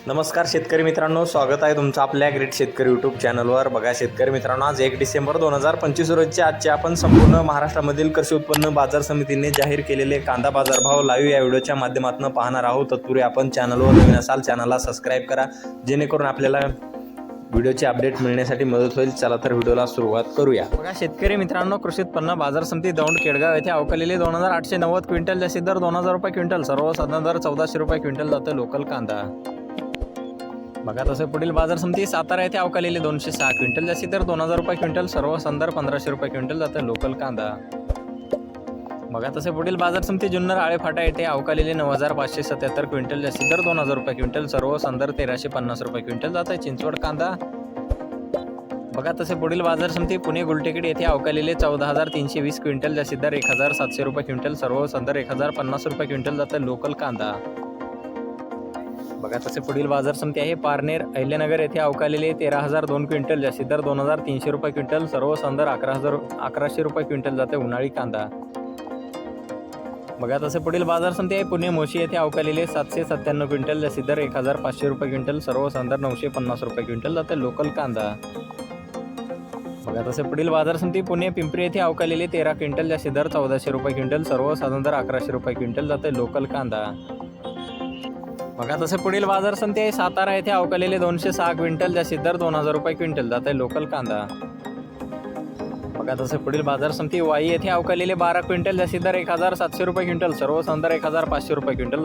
नमस्कार शेतकरी मित्रांनो, स्वागत आहे तुमचं आपल्या ग्रेट शेतकरी यूट्यूब चॅनलवर। बघा शेतकरी मित्रांनो, आज 1 डिसेंबर 2025 रोजचे आजचे आपण संपूर्ण महाराष्ट्रामधील कृषी उत्पन्न बाजार समितीने जाहीर केलेले कांदा बाजारभाव लाईव्ह या व्हिडिओच्या माध्यमातून पाहणार आहोत। तत्पूर्वी आपण चॅनलवर नवीन असाल चॅनलला सबस्क्राइब करा, जेणेकरून आपल्याला व्हिडिओचे अपडेट मिळण्यासाठी मदत होईल। चला तर व्हिडिओला सुरुवात करूया। बघा शेतकरी मित्रांनो, कृषी उत्पन्न बाजार समिती दौंड केडगाव येथे अवकालेले 2890 क्विंटल, जास्ती दर 2000 रुपये क्विंटल, सर्वसाधारण दर 1400 रुपये क्विंटल जाते लोकल कांदा। बघा तसे पुढील बाजार समिती सातारा येथे अवकालेले 206 क्विंटल, जास्ती दर 2000 रुपये क्विंटल, सर्वसाधारण दर 1500 रुपये क्विंटल जाते लोकल कांदा। बघा तसे पुढील बाजार समिती जुन्नर आळेफाटा येथे अवकालेले 9577 क्विंटल, जास्ती दर 2000 रुपये क्विंटल, सर्वसाधारण दर 1350 रुपये क्विंटल जाते चिंचवड कांदा। बघा तसे पुढील बाजार समिती पुणे गुलटेकडी येथे अवकालेले 14320 क्विंटल, जास्ती दर 1700 रुपये क्विंटल, सर्वसाधारण दर 1050 रुपये क्विंटल जाते लोकल कांदा। बघा तसे पुढील बाजार समिती आहे पारनेर अहिल्यानगर येथे अवकालेले 13002 क्विंटल, जास्ती दर 2300 रुपये क्विंटल, सर्वसाधारण दर 1100 रुपये क्विंटल जाते उन्हाळी कांदा। बघा तसे पुढील बाजार समिती आहे पुणे मोशी येथे अवकालेले 797 क्विंटल, जास्ती दर 1500 रुपये क्विंटल, सर्वसाधारण दर 950 रुपये क्विंटल जाते लोकल कांदा। बघा तसे पुढील बाजार समिती पुणे पिंपरी येथे अवकालेले 13 क्विंटल, जास्ती दर 1400 रुपये क्विंटल, सर्वसाधारण दर 1100 रुपये क्विंटल जाते लोकल कांदा। बघा तसे पुढील बाजार समिती आहे सातारा येथे अवकालेले 206 क्विंटल, जास्ती दर 2000 रुपये क्विंटल जाते लोकल कांदा। बघा तसे पुढील बाजार समिती वाई येथे अवकालेले 12 क्विंटल, जास्ती दर 1700 रुपये क्विंटल, सर्वसाधारण दर 1500 रुपये क्विंटल